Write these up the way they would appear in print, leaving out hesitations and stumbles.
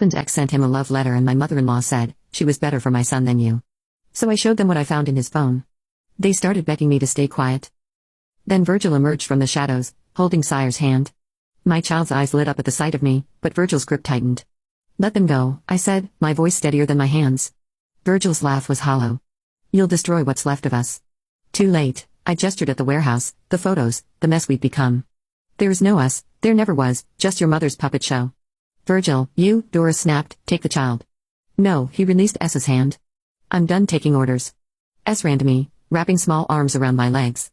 husband's ex sent him a love letter and my mother-in-law said, she was better for my son than you. So I showed them what I found in his phone. They started begging me to stay quiet. Then Virgil emerged from the shadows, holding Sire's hand. My child's eyes lit up at the sight of me, but Virgil's grip tightened. Let them go, I said, my voice steadier than my hands. Virgil's laugh was hollow. You'll destroy what's left of us. Too late, I gestured at the warehouse, the photos, the mess we'd become. There is no us, there never was, just your mother's puppet show. Virgil, you, Dora snapped, take the child. No, he released S's hand. I'm done taking orders. S ran to me, wrapping small arms around my legs.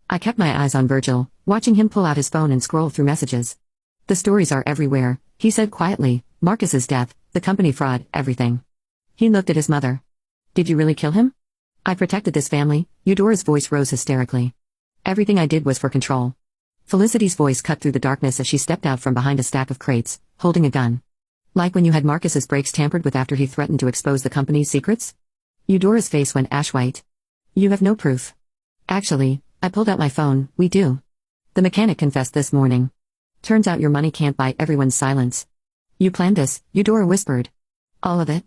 I kept my eyes on Virgil, watching him pull out his phone and scroll through messages. The stories are everywhere, he said quietly, Marcus's death, the company fraud, everything. He looked at his mother. Did you really kill him? I protected this family, Eudora's voice rose hysterically. Everything I did was for control. Felicity's voice cut through the darkness as she stepped out from behind a stack of crates, holding a gun. Like when you had Marcus's brakes tampered with after he threatened to expose the company's secrets? Eudora's face went ash-white. You have no proof. Actually, I pulled out my phone, we do. The mechanic confessed this morning. Turns out your money can't buy everyone's silence. You planned this, Eudora whispered. All of it?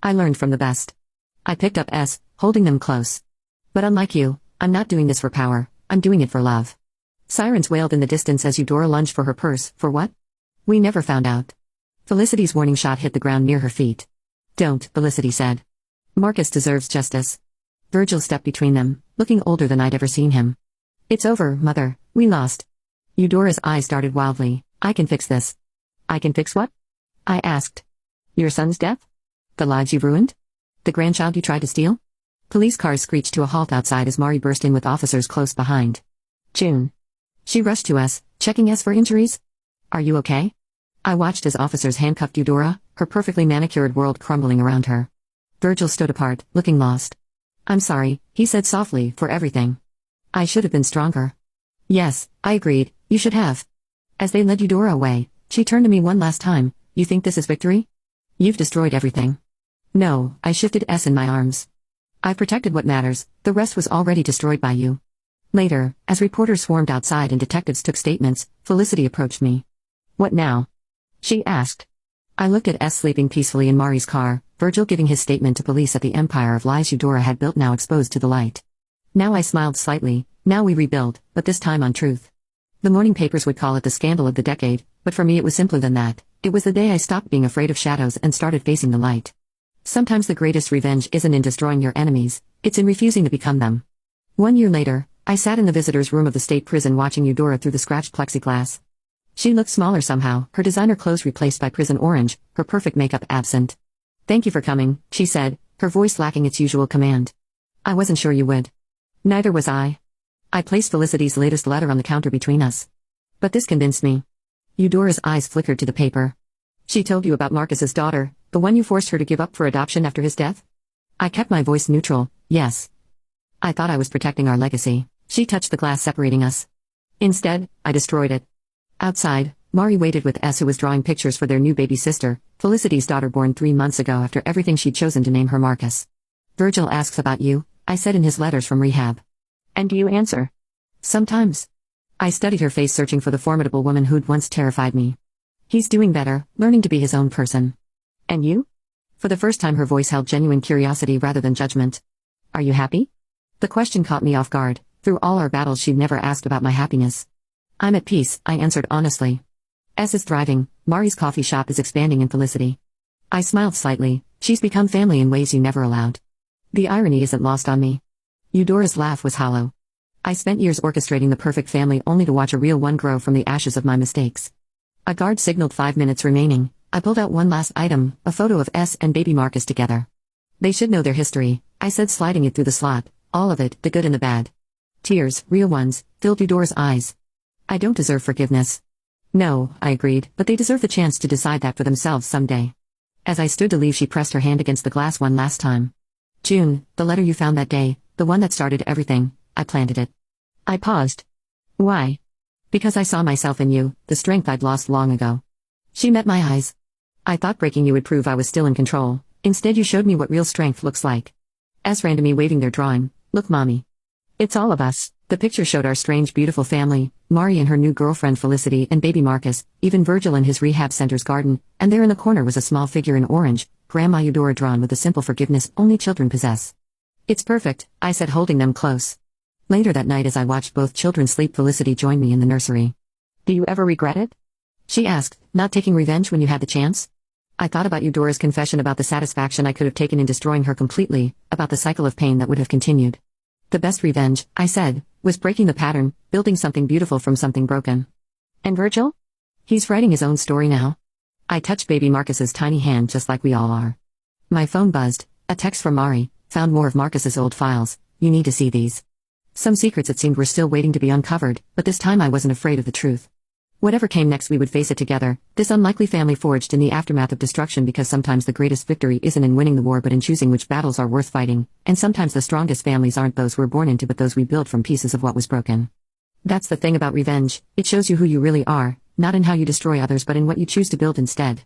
I learned from the best. I picked up S, holding them close. But unlike you, I'm not doing this for power, I'm doing it for love. Sirens wailed in the distance as Eudora lunged for her purse, for what? We never found out. Felicity's warning shot hit the ground near her feet. Don't, Felicity said. Marcus deserves justice. Virgil stepped between them, looking older than I'd ever seen him. It's over, Mother, we lost. Eudora's eyes darted wildly. I can fix this. I can fix what? I asked. Your son's death? The lives you've ruined? The grandchild you tried to steal? Police cars screeched to a halt outside as Mari burst in with officers close behind. June. She rushed to us, checking us for injuries. Are you okay? I watched as officers handcuffed Eudora, her perfectly manicured world crumbling around her. Virgil stood apart, looking lost. I'm sorry, he said softly, for everything. I should have been stronger. Yes, I agreed, you should have. As they led Eudora away, she turned to me one last time. You think this is victory? You've destroyed everything. No, I shifted S in my arms. I protected what matters, the rest was already destroyed by you. Later, as reporters swarmed outside and detectives took statements, Felicity approached me. What now? She asked. I looked at S sleeping peacefully in Mari's car, Virgil giving his statement to police at the empire of lies Eudora had built now exposed to the light. Now I smiled slightly, now we rebuild, but this time on truth. The morning papers would call it the scandal of the decade, but for me it was simpler than that. It was the day I stopped being afraid of shadows and started facing the light. Sometimes the greatest revenge isn't in destroying your enemies, it's in refusing to become them. 1 year later, I sat in the visitor's room of the state prison watching Eudora through the scratched plexiglass. She looked smaller somehow, her designer clothes replaced by prison orange, her perfect makeup absent. Thank you for coming, she said, her voice lacking its usual command. I wasn't sure you would. Neither was I. I placed Felicity's latest letter on the counter between us. But this convinced me. Eudora's eyes flickered to the paper. She told you about Marcus's daughter, the one you forced her to give up for adoption after his death? I kept my voice neutral, yes. I thought I was protecting our legacy. She touched the glass separating us. Instead, I destroyed it. Outside, Mari waited with S, who was drawing pictures for their new baby sister, Felicity's daughter born 3 months ago after everything she'd chosen to name her Marcus. Virgil asks about you, I said in his letters from rehab. And do you answer? Sometimes. I studied her face searching for the formidable woman who'd once terrified me. He's doing better, learning to be his own person. And you? For the first time her voice held genuine curiosity rather than judgment. Are you happy? The question caught me off guard. Through all our battles she'd never asked about my happiness. I'm at peace, I answered honestly. S is thriving, Mari's coffee shop is expanding in Felicity. I smiled slightly, she's become family in ways you never allowed. The irony isn't lost on me. Eudora's laugh was hollow. I spent years orchestrating the perfect family only to watch a real one grow from the ashes of my mistakes. A guard signaled 5 minutes remaining. I pulled out one last item, a photo of S and baby Marcus together. They should know their history, I said, sliding it through the slot, all of it, the good and the bad. Tears, real ones, filled Eudora's eyes. I don't deserve forgiveness. No, I agreed, but they deserve the chance to decide that for themselves someday. As I stood to leave she pressed her hand against the glass one last time. June, the letter you found that day, the one that started everything, I planted it. I paused. Why? Because I saw myself in you, the strength I'd lost long ago. She met my eyes. I thought breaking you would prove I was still in control, instead you showed me what real strength looks like. S ran to me waving their drawing, look mommy. It's all of us. The The picture showed our strange, beautiful family, Mari and her new girlfriend Felicity and baby Marcus, even Virgil in his rehab center's garden, and there in the corner was a small figure in orange, Grandma Eudora drawn with the simple forgiveness only children possess. It's perfect, I said holding them close. Later that night as I watched both children sleep, Felicity joined me in the nursery. Do you ever regret it? She asked, not taking revenge when you had the chance? I thought about Eudora's confession, about the satisfaction I could have taken in destroying her completely, about the cycle of pain that would have continued. The best revenge, I said, was breaking the pattern, building something beautiful from something broken. And Virgil? He's writing his own story now. I touched baby Marcus's tiny hand just like we all are. My phone buzzed, a text from Mari, found more of Marcus's old files, you need to see these. Some secrets it seemed were still waiting to be uncovered, but this time I wasn't afraid of the truth. Whatever came next we would face it together, this unlikely family forged in the aftermath of destruction, because sometimes the greatest victory isn't in winning the war but in choosing which battles are worth fighting, and sometimes the strongest families aren't those we're born into but those we build from pieces of what was broken. That's the thing about revenge, it shows you who you really are, not in how you destroy others but in what you choose to build instead.